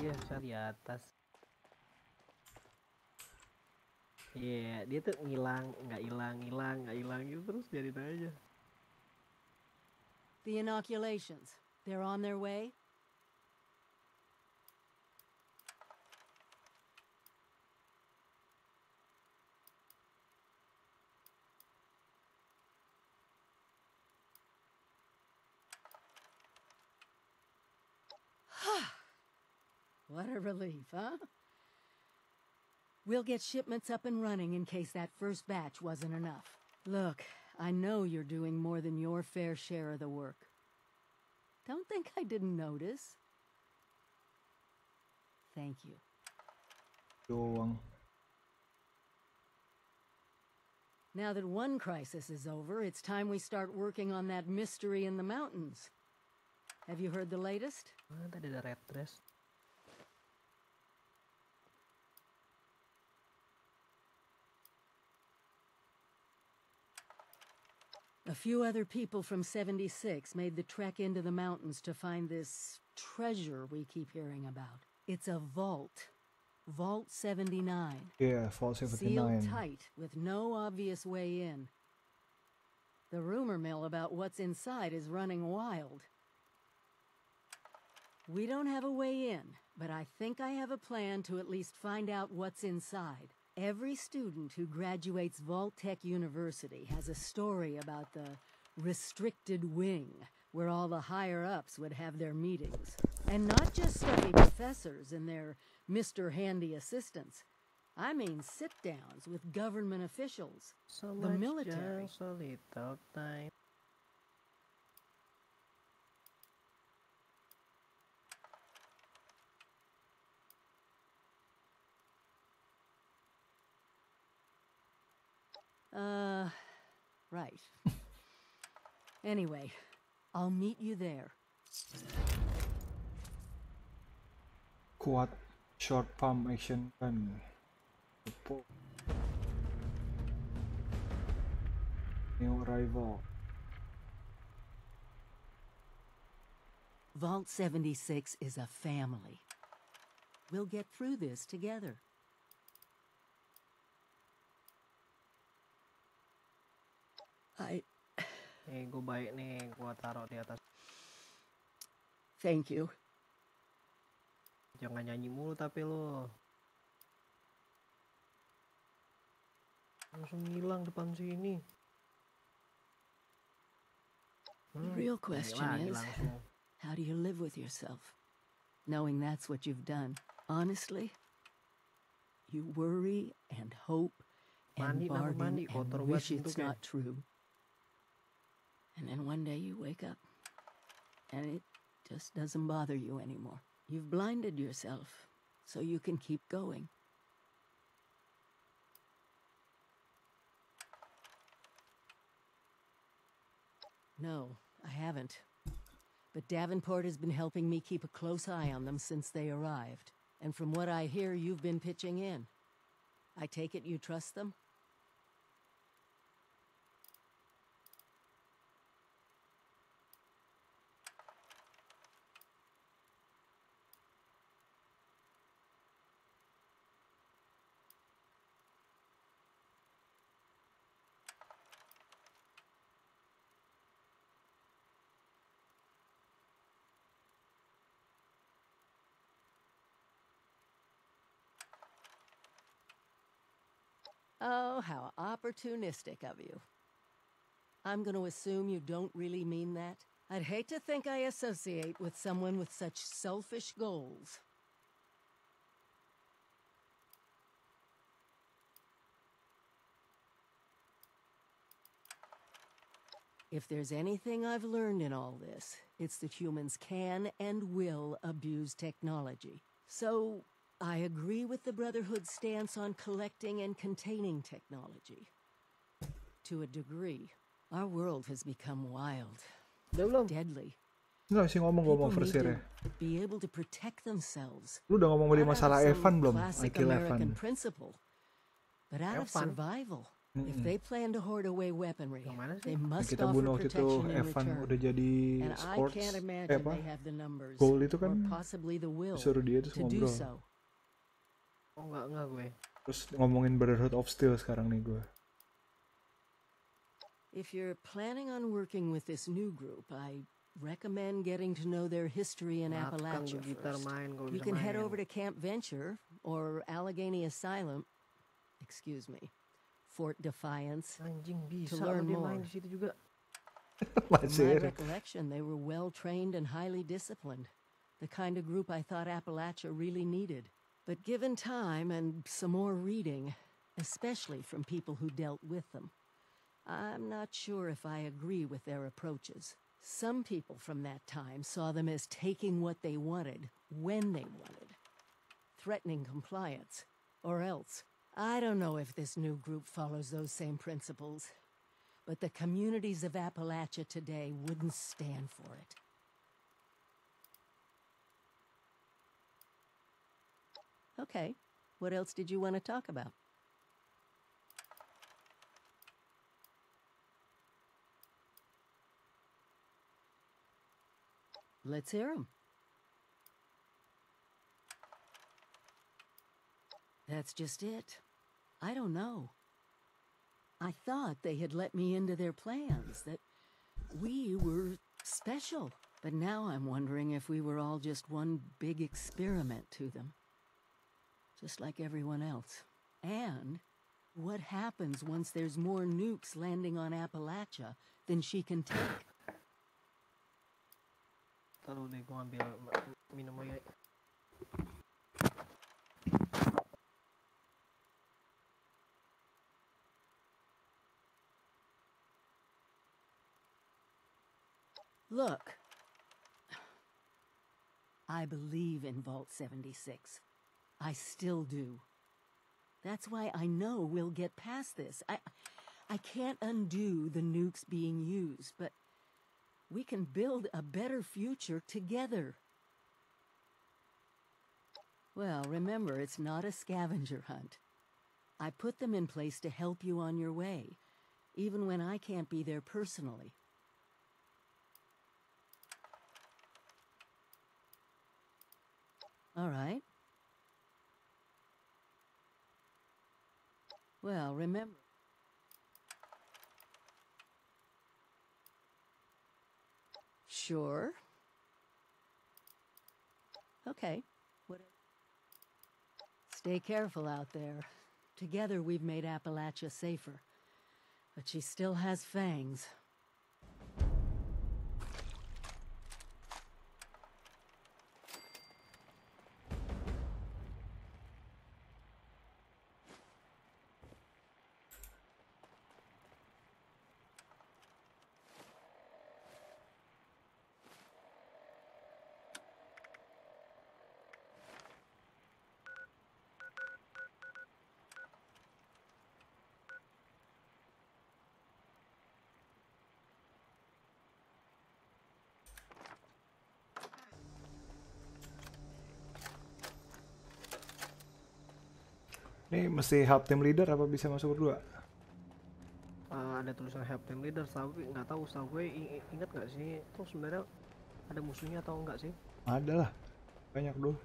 aja saat di atas. Iya, dia tuh nggak hilang gitu terus biarin aja. The inoculations, they're on their way? What a relief, huh? We'll get shipments up and running in case that first batch wasn't enough. Look, I know you're doing more than your fair share of the work. Don't think I didn't notice. Thank you. Doang. Now that one crisis is over, it's time we start working on that mystery in the mountains. Have you heard the latest? Tadi ada red dress. A few other people from 76 made the trek into the mountains to find this treasure we keep hearing about. It's a vault. Vault 79. Yeah, Vault 79. Sealed tight with no obvious way in. The rumor mill about what's inside is running wild. We don't have a way in, but I think I have a plan to at least find out what's inside. Every student who graduates Vault-Tec University has a story about the restricted wing, where all the higher-ups would have their meetings. And not just stuffy professors and their Mr. Handy assistants. I mean sit-downs with government officials, the military. So little time. Right. Anyway, I'll meet you there. Quad short pump action gun. New arrival. Vault 76 is a family. We'll get through this together. Gue baik nih, gue taruh di atas. Thank you. Jangan nyanyi mulu tapi lo. Langsung hilang depan sini. The real question is, how do you live with yourself? Knowing that's what you've done. Honestly, you worry and hope and bargain and wish it's not true. And then one day you wake up, and it just doesn't bother you anymore. You've blinded yourself, so you can keep going. No, I haven't. But Davenport has been helping me keep a close eye on them since they arrived. And from what I hear, you've been pitching in. I take it you trust them? Oh, how opportunistic of you. I'm going to assume you don't really mean that. I'd hate to think I associate with someone with such selfish goals. If there's anything I've learned in all this, it's that humans can and will abuse technology. So, I agree with the Brotherhood's stance on collecting and containing technology. To a degree, our world has become wild, deadly. Nggak sih ngomong gue mau versi ya. Be able to protect themselves. Lu udah ngomong di masalah Evan belum? Classic American principle, but out of survival. If they plan to hoard away weaponry, Yang mana they sih? Yang must kita offer bunuh waktu itu protection in Evan return. udah jadi And I sports can't imagine apa they have the numbers gold itu or kan possibly the will disuruh dia terus to do ngobrol. so. Oh enggak gue. Terus ngomongin Brotherhood of Steel sekarang nih gue. If you're planning on working with this new group, I recommend getting to know their history in Makan Appalachia tuh gitar first. main kalau You bisa can head main. over to Camp Venture or Allegheny Asylum, excuse me, Fort Defiance. Anjing bisa learn dia more. main di situ juga. From my Masih. recollection, they were well trained and highly disciplined. The kind of group I thought Appalachia really needed. But given time and some more reading, especially from people who dealt with them, I'm not sure if I agree with their approaches. Some people from that time saw them as taking what they wanted, when they wanted, threatening compliance, or else. I don't know if this new group follows those same principles, but the communities of Appalachia today wouldn't stand for it. Okay, what else did you want to talk about? Let's hear 'em. That's just it. I don't know. I thought they had let me into their plans, that we were special. But now I'm wondering if we were all just one big experiment to them. Just like everyone else. And what happens once there's more nukes landing on Appalachia than she can take? Taruh deh gue ambil minum lagi. Look, I believe in Vault 76. I still do. That's why I know we'll get past this. I can't undo the nukes being used, but we can build a better future together. Well, remember, it's not a scavenger hunt. I put them in place to help you on your way, even when I can't be there personally. All right. Well, remember. Sure. Okay. Stay careful out there. Together we've made Appalachia safer. But she still has fangs. Ini mesti help team leader apa bisa masuk berdua? Ada tulisan help team leader, tapi nggak tahu. Setahu gue ingat nggak sih? Terus sebenarnya ada musuhnya atau enggak sih? Ada lah, banyak dulu.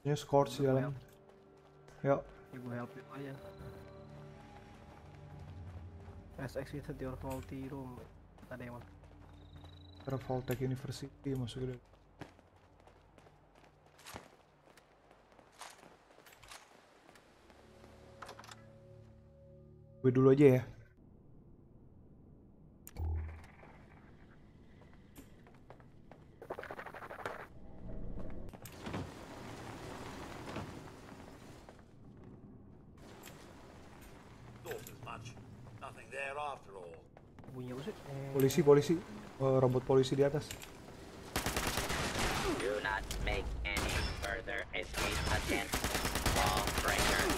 Ini scorch di dalam. Yuk. Ya gue help aja. Has exited your faulty room. Ada yang mana? Voltech University masuk ke dalam. Gue dulu aja ya. Bunyi apa sih? Polisi. Robot polisi di atas. Do not make any further escape attempts. All breakers.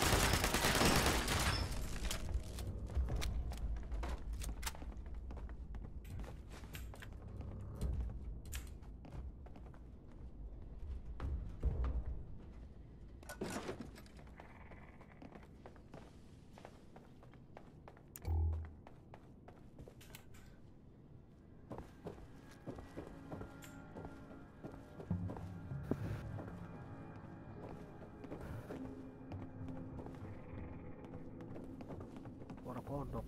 kodok.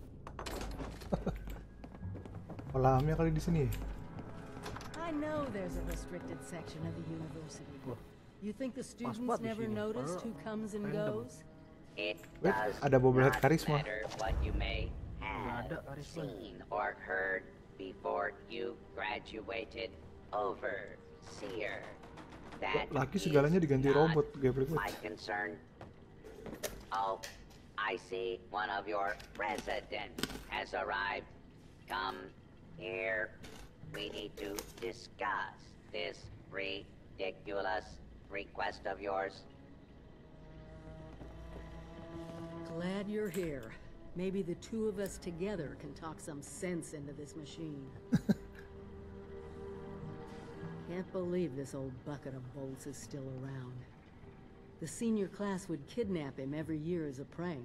Kolamnya kali di sini. I know there's a restricted section of the university. Wah, You think the students banget di never sini, noticed who padahal comes and random. goes? It Wait, does ada bobblehead not karisma. matter what you may Nggak ada have karisma. seen or heard before you graduated. Overseer. That Laki is segalanya diganti not robot, gaplek my banget. concern. Oh, I see one of your residents has arrived. Come here. We need to discuss this ridiculous request of yours. Glad you're here. Maybe the two of us together can talk some sense into this machine. Can't believe this old bucket of bolts is still around. The senior class would kidnap him every year as a prank.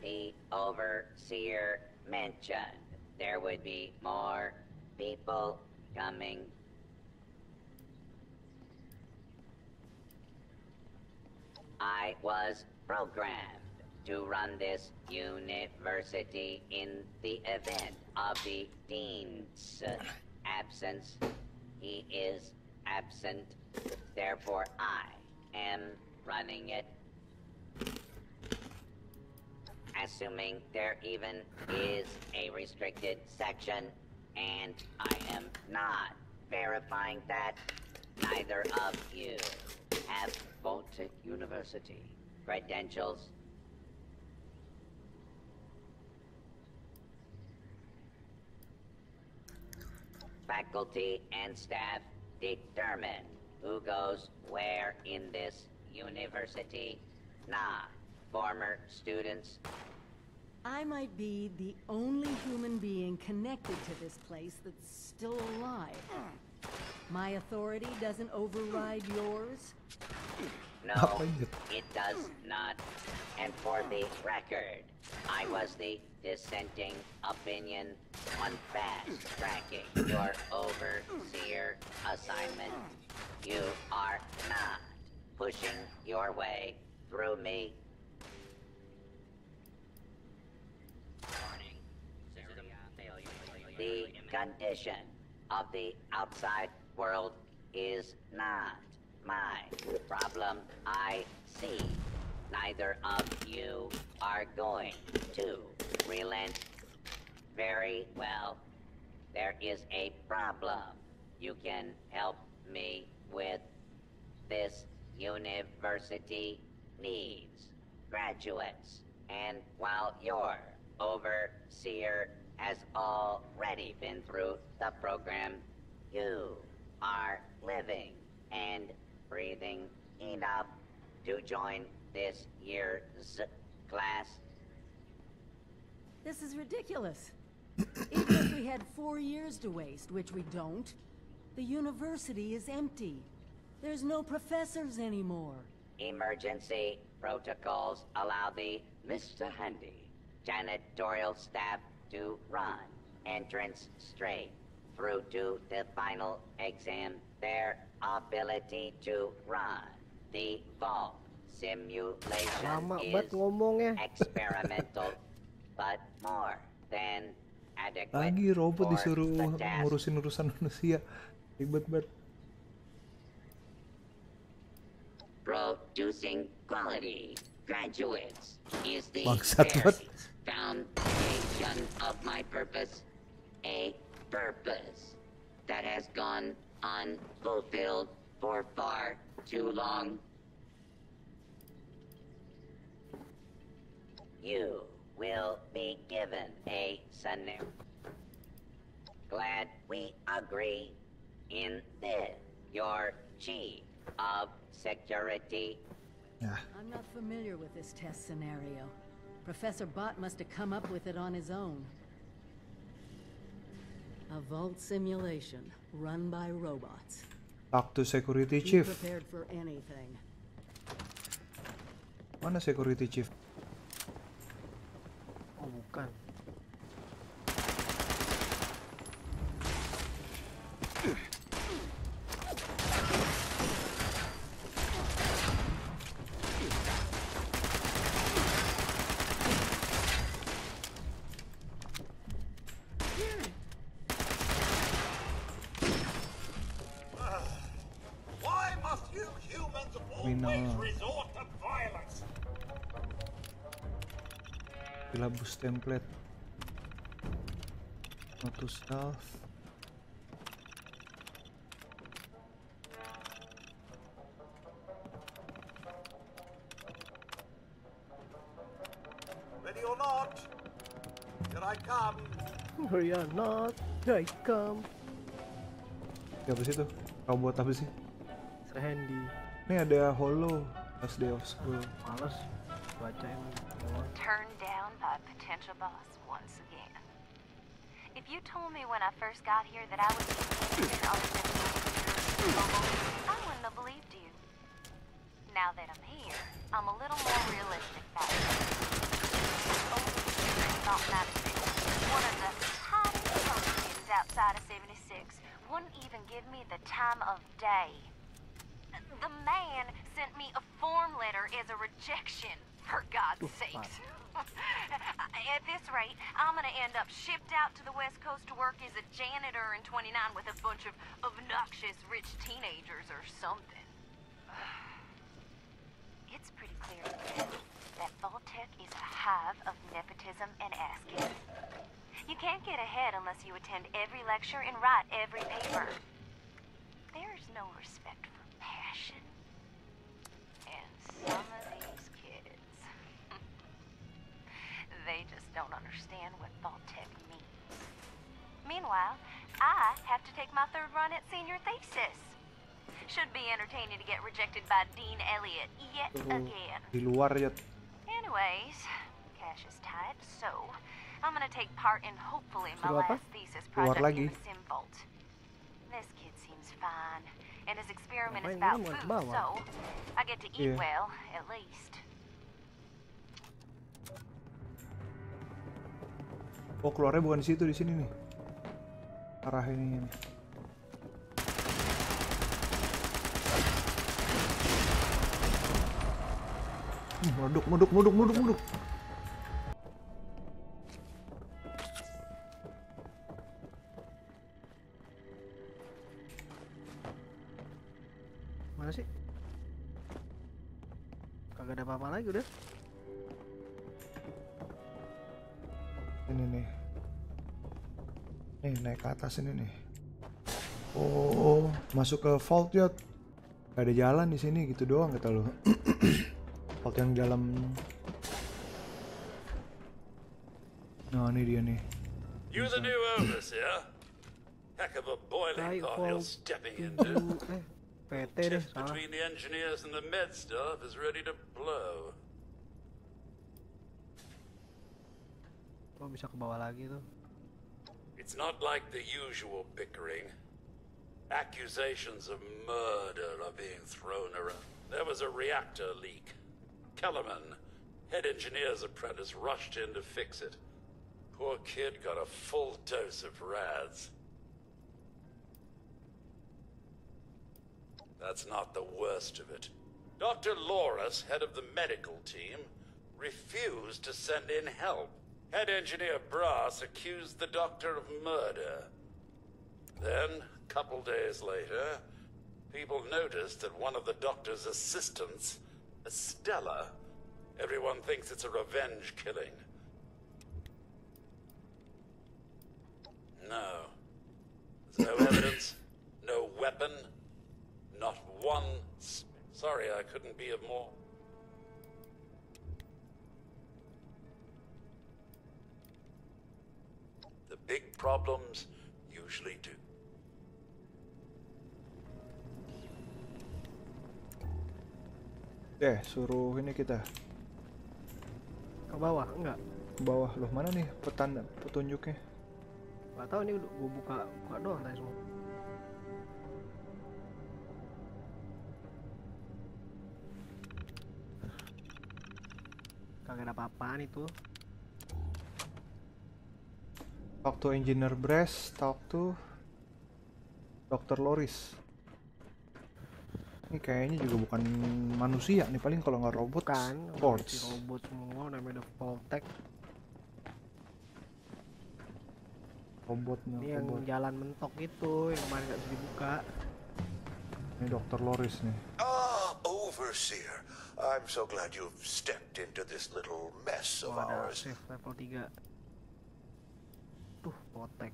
The overseer mentioned there would be more people coming. I was programmed to run this university in the event of the dean's absence. He is absent, therefore I am running it. Assuming there even is a restricted section, and I am not verifying that, neither of you have Vault-Tec University credentials. Faculty and staff determine who goes where in this university, not former students. I might be the only human being connected to this place that's still alive. My authority doesn't override yours? No, it does not. And for the record, I was the dissenting opinion on fast-tracking your overseer assignment. You are not pushing your way through me. The condition of the outside world is not my problem. I see. Neither of you are going to relent. Very well. There is a problem you can help me with. This university needs graduates. And while your overseer has already been through the program, you are living and breathing enough to join this year's class. This is ridiculous. Even if we had 4 years to waste, which we don't, the university is empty. There's no professors anymore. Emergency protocols allow the Mr. Handy janitorial staff to run entrance straight through to the final exam. Their ability to run the vault simulation Lama is banget ngomongnya. experimental, but more than adequate Lagi robot for disuruh the task. ngurusin urusan manusia. Ribet banget. Producing quality graduates is the Bangsat very banget. foundation of my purpose. A purpose that has gone unfulfilled for far too long. You will be given a scenario. Glad we agree in this. Your chief of security. Ya, I'm not familiar with this test scenario. Professor Bott must have come up with it on his own. A vault simulation run by robots. talk to security Be chief. prepared for anything. Mana security chief? Oh bukan. Criminal. Syllabus template. Not to self. Ready or not? Here I come. Hurry or not, here I come. Siapa sih tuh? Robot apa sih? Sir Handy. Ini ada Holo, Last Day of School. Males bacain. Turned down by a potential boss once again. If you told me when I first got here that I would be interested on I wouldn't have believed you. Now that I'm here, I'm a little more realistic about it. One of the hottest kids outside of 76 wouldn't even give me the time of day. The man sent me a form letter as a rejection, for God's sakes. At this rate, I'm gonna end up shipped out to the West Coast to work as a janitor in 29 with a bunch of obnoxious rich teenagers or something. It's pretty clear to me that Vault-Tech is a hive of nepotism and ass-kicking. You can't get ahead unless you attend every lecture and write every paper. There's no respect for passion. And some of these kids, they just don't understand what Vault-Tech means. Meanwhile, I have to take my third run at senior thesis. Should be entertaining to get rejected by Dean Elliott yet again. Di luar ya. Anyways, cash is tight, so I'm gonna take part in hopefully my Suruh apa? last thesis Keluar project lagi. in the Sim Vault. This kid seems fine, and his experiment is Ngapain about ini mau ke food, bawah? so I get to eat Iya. well, at least. Oh, keluarnya bukan di situ, di sini nih. Arah ini. Muduk. Mana sih? Kagak ada apa-apa lagi udah. Ini nih. Nih, naik ke atas ini nih. Oh, masuk ke vault ya. Gak ada jalan di sini gitu doang kata lo. Vault yang dalam. Nah, ini dia nih. You the new overseer? Heck of a boiling pot you're stepping into. PT deh, Tiff salah. between the engineers and the med staff is ready to blow. Oh, bisa ke bawah lagi tuh. It's not like the usual bickering. Accusations of murder are being thrown around. There was a reactor leak. Kellerman, head engineer's apprentice, rushed in to fix it. Poor kid got a full dose of rads. That's not the worst of it. Dr. Loris, head of the medical team, refused to send in help. Head engineer Brass accused the doctor of murder. Then, a couple days later, people noticed that one of the doctor's assistants, Estella, everyone thinks it's a revenge killing. No. There's no evidence, no weapon, not one. Sorry, I couldn't be of more. The big problems usually do. Suruh ini kita Ke bawah enggak? ke bawah. Loh, mana nih petanda petunjuknya? Gak tahu ini gue buka doang tadi semua. Kagak ada apa-apaan itu. Talk to Engineer Brass, talk to Dr. Loris. Ini kayaknya juga bukan manusia nih, paling kalau nggak robot Kan, bots. robot semua namanya Vault-Tech. Robotnya Ini yang robot. jalan mentok itu, yang kemarin nggak bisa dibuka. Ini Dr. Loris nih. Ah, over Overseer, I'm so glad you've stepped into this little mess of Oh, ada ours. save level 3. Tuh, potek.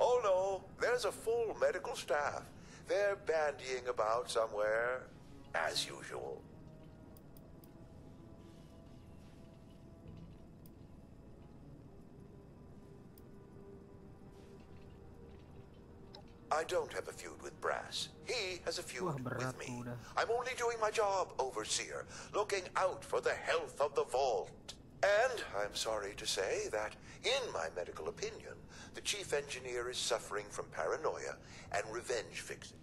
Oh no, there's a full medical staff. They're bandying about somewhere, as usual. I don't have a feud with Brass. He has a feud Wah, with berat me. tuh udah. I'm only doing my job, Overseer, looking out for the health of the vault. And I'm sorry to say that, in my medical opinion, the chief engineer is suffering from paranoia and revenge fixing.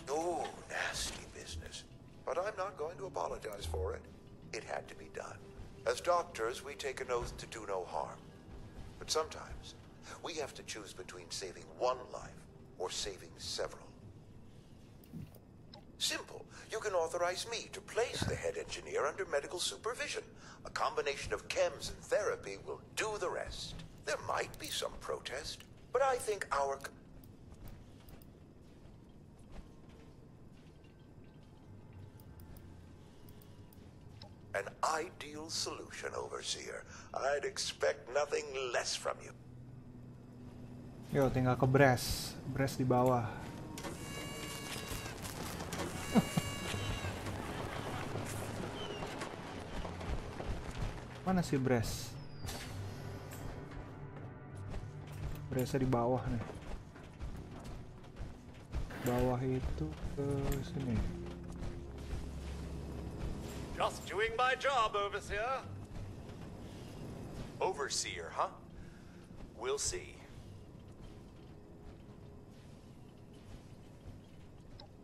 Oh, nasty business. But I'm not going to apologize for it. It had to be done. As doctors, we take an oath to do no harm. But sometimes, we have to choose between saving one life or saving several. Simple. You can authorize me to place the head engineer under medical supervision. A combination of chems and therapy will do the rest. There might be some protest, but I think our... An ideal solution, Overseer. I'd expect nothing less from you. Yo, tinggal ke Brass. Brass di bawah. Mana sih Brass? Brassnya di bawah nih. Bawah itu ke sini. Just doing my job, Overseer. Overseer, huh? We'll see.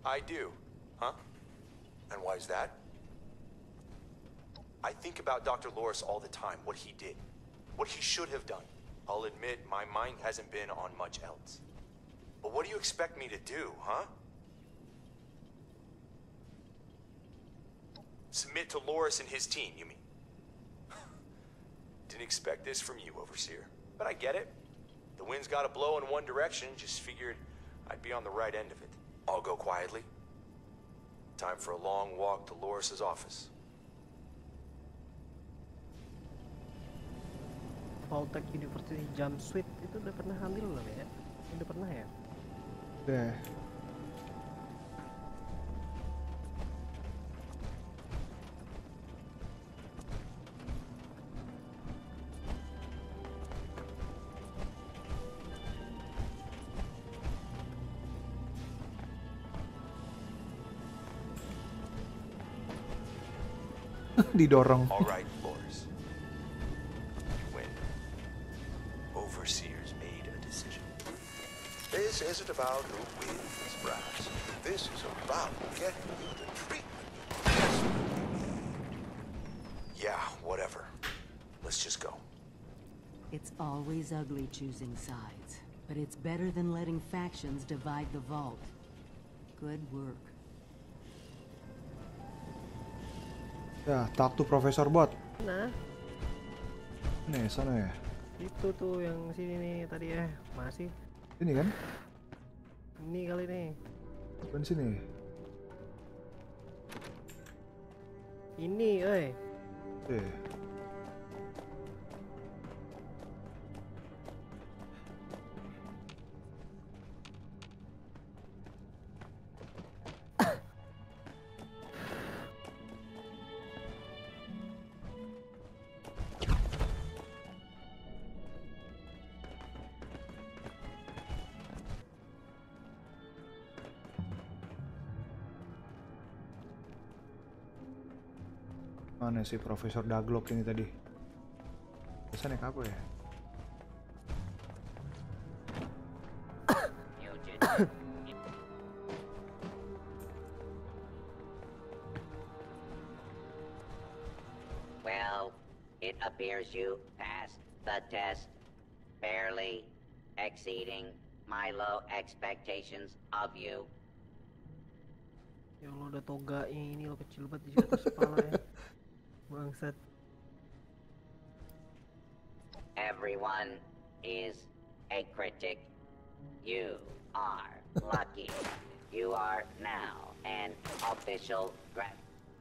I do, huh? And why's that? I think about Dr. Loris all the time, what he did, what he should have done. I'll admit, my mind hasn't been on much else. But what do you expect me to do, huh? Submit to Loris and his team, you mean? Didn't expect this from you, Overseer. But I get it. The wind's gotta blow in one direction, just figured I'd be on the right end of it. I'll go quietly. Time for a long walk to Loris's office. Vault-Tec University Jump Suite itu udah pernah ambil belum ya? Udah pernah ya? Udah. Didorong. All right, Loris. You win. Overseer's made a decision. This isn't about who wins, Brass. This is about getting you the treatment you desperately need. Yeah, whatever. Let's just go. It's always ugly choosing sides, but it's better than letting factions divide the vault. Good work. Ya, talk to Profesor Bot. Nah, Nih, sana ya. itu tuh yang sini nih tadi ya. Masih. Ini kan? Ini kali nih. Bukan sini. Ini, Eh. Mana sih Profesor Daglok ini tadi? Bisa naik apa ya? Well, it appears you passed the test, barely exceeding my low expectations of you. Ya Allah, udah toganya ini lo kecil banget di atas kepala ya. Bangsat. Everyone is a critic. You are lucky. You are now an official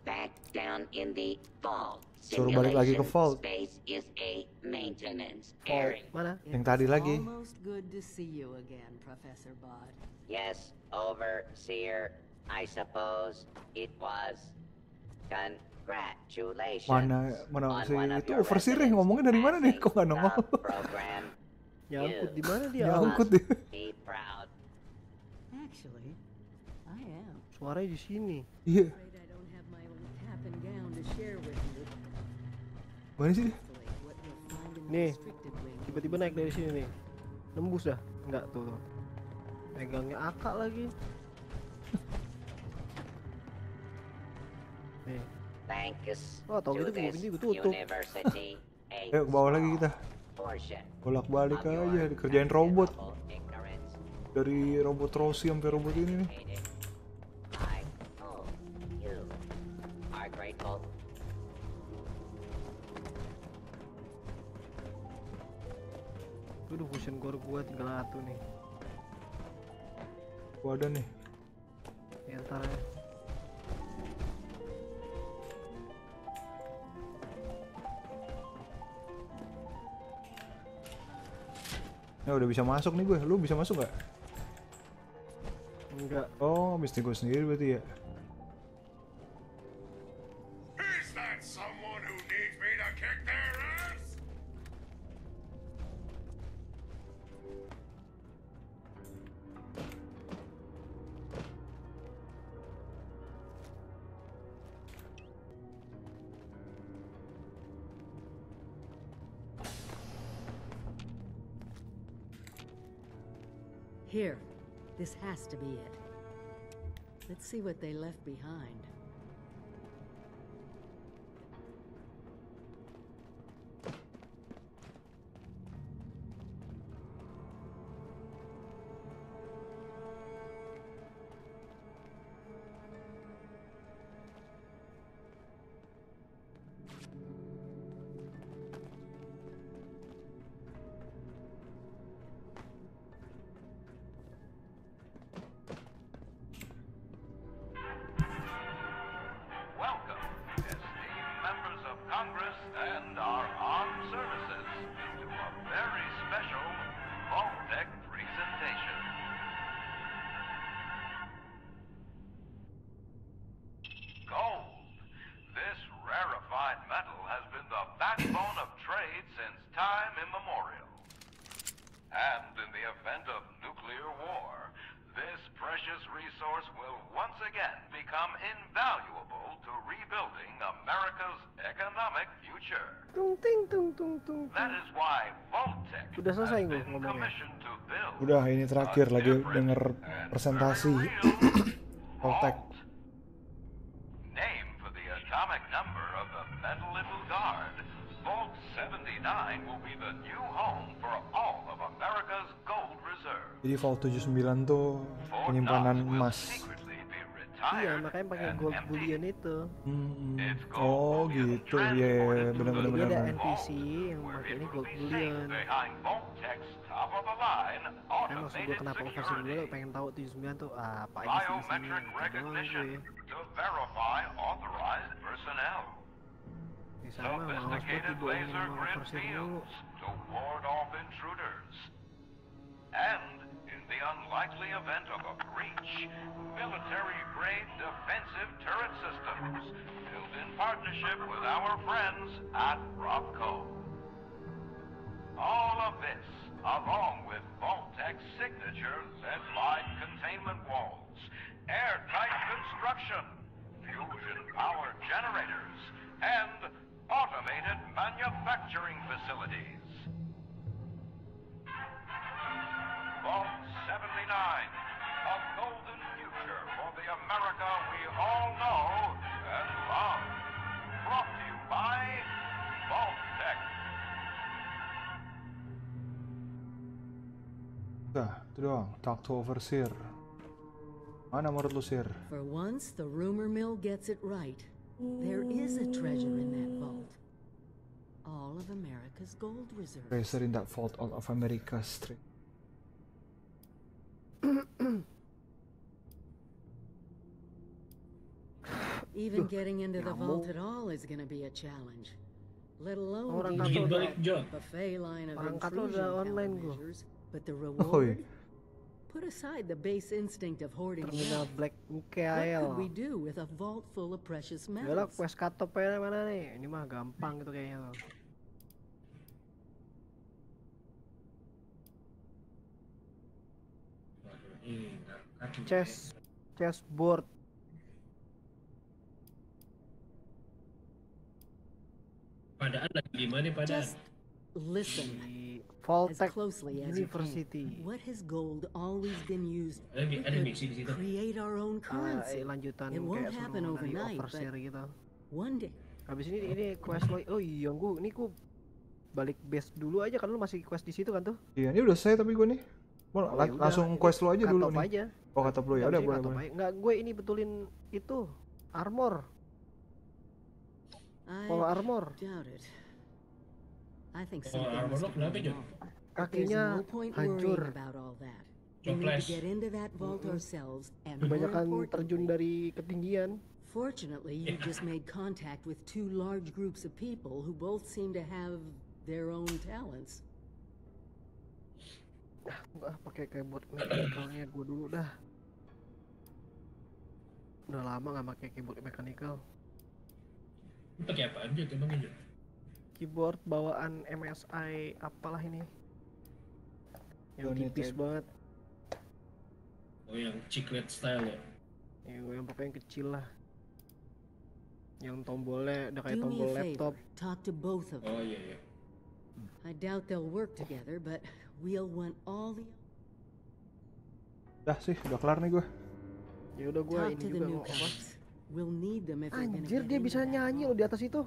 back down in the vault. Suruh balik lagi ke vault. Space is a maintenance Vault. area. Mana? Yang tadi lagi. Almost good to see you again, Professor Bod. Yes, overseer. I suppose it was. Congratulations. Mana si itu overseer ngomongnya dari mana nih? Kok nggak nongol? Nyangkut di mana dia? Nyangkut dia. Be proud. Actually, I am. Suaranya di sini. Iya. Afraid I don't have my own cap and gown to share with you. Mana sih dia? What you'll find in the Nih, restricted wing. tiba-tiba naik dari sini nih. Nembus dah? Enggak tuh. Pegangnya akak lagi. Nih. Thanks Oh, tau to gitu this gue tutup. university. Ayo ke bawah lagi kita. Bolak-balik aja dikerjain robot. Dari robot Rossi sampai robot ini nih. I hope you are grateful. Udah fusion core gua tinggal 1 nih. Gua ada nih. Di antaranya. Ya udah bisa masuk nih gue. Lu bisa masuk gak? Enggak. Oh, mesti gue sendiri berarti ya. Is that someone who needs me to kick their ass? Here, this has to be it. Let's see what they left behind. Welcome, esteemed members of Congress and our armed services, to a very special Vault-Tec presentation. Gold. This rarefied metal has been the backbone of trade since time immemorial. And in the event of nuclear war, this precious resource will once again become invaluable to rebuilding America's economic future. Tung ting tung tung tung. That is why Vault-Tec Udah has selesai gue been ngomongnya. commissioned to build Udah ini terakhir a lagi different denger and presentasi. very real Vault-Tec. vault. Named for the atomic number of the metal it will guard, Vault 79 will be the new home for all of America's gold reserve. Jadi Vault 79 tuh Fort penyimpanan Knox will emas. secretly be Iya, retired makanya pakai and gold empty. bullion itu. Its Oh gold bullion gitu, ya transported to benar-benar Jadi ada benar. NPC yang where pakai it ini will gold be bullion. safe behind Vault-Tec's top-of-the-line Kan maksud gue automated kenapa overseas security. gue pengen tahu 79 tuh apa aja sih isinya. Biometric Gitu doang recognition gue. to verify authorized personnel. Di sana mah malas banget Sophisticated dibohongin laser sama grid overseas dulu. fields to ward off intruders. And in the unlikely event of a breach, military-grade defensive turret systems built in partnership with our friends at Robco. All of this, along with Vault-Tec's signature lead-lined containment walls, airtight construction, fusion power generators, and automated manufacturing facilities. Vault 79, a golden future for the America we all know and love. Brought to you by Vault-Tec. Udah, itu doang. Talk to overseer. Mana menurut lu, Sir? For once, the rumor mill gets it right. There is a treasure in that vault. All of America's gold reserves. Treasure in that vault, all of America Street. Even getting into the vault nyamuk. at all is gonna be a challenge. Let alone Orang dealing kantor with udah a buffet line of orang kantor intrusion udah online gua. countermeasures. But the Oh, reward? Put aside the base instinct of hoarding Terminal wealth. Black What Mikael. could we do with a vault full of precious Yalah, metals? quest cut-top mana nih? Ini mah gampang gitu kayaknya tuh. Chessboard. Padaan lagi gimana padaan? Just listen Di as Voltech closely as you University. can. What has gold always been used? We Ada could mixi di situ. create our own currency. Lanjutan It won't kayak happen seru dari overnight, overseer but gitu. one day. Habis ini quest lo. Oh iya, ini ku balik base dulu aja kan, lu masih quest di situ kan tuh? Iya, ini udah selesai tapi gue nih. Mau Oh, ya langsung udah, quest lo aja dulu cut-off nih. aja. Oh, kata lo ya udah boleh. Enggak, gue ini betulin itu armor. Pola armor. Doubt it. I think Pola something armor must lo have kenapa, gone John? wrong. There's Kakinya no point hancur. worrying about all that. We need Coples. to get into that vault ourselves, and more Kebanyakan terjun importantly, dari ketinggian. fortunately, you just made contact with two large groups of people who both seem to have their own talents. Gua pakai keyboard mechanical-nya gue dulu dah. Udah lama nggak pakai keyboard mechanical. Lu pakai apaan aja emang Jun? Keyboard bawaan MSI apalah ini. Yang tipis banget. Oh yang chiclet style ya? Yang pokoknya yang kecil lah. Yang tombolnya udah kayak Do me tombol a laptop. favor. Talk to both of them. Oh iya. I doubt they'll work together, but we'll want all the. Dah sih, udah kelar nih gue. Ya udah gue Talk ini to the juga mau apa? newcomers. We'll need them if we're gonna Anjir, get dia into bisa that nyanyi vault. loh di atas itu.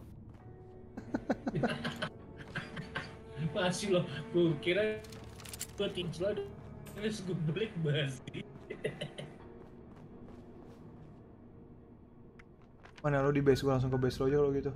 Masih loh, gue kira gue tincel terus gue balik masih. Mana lo di base, gue langsung ke base lo aja kalau gitu.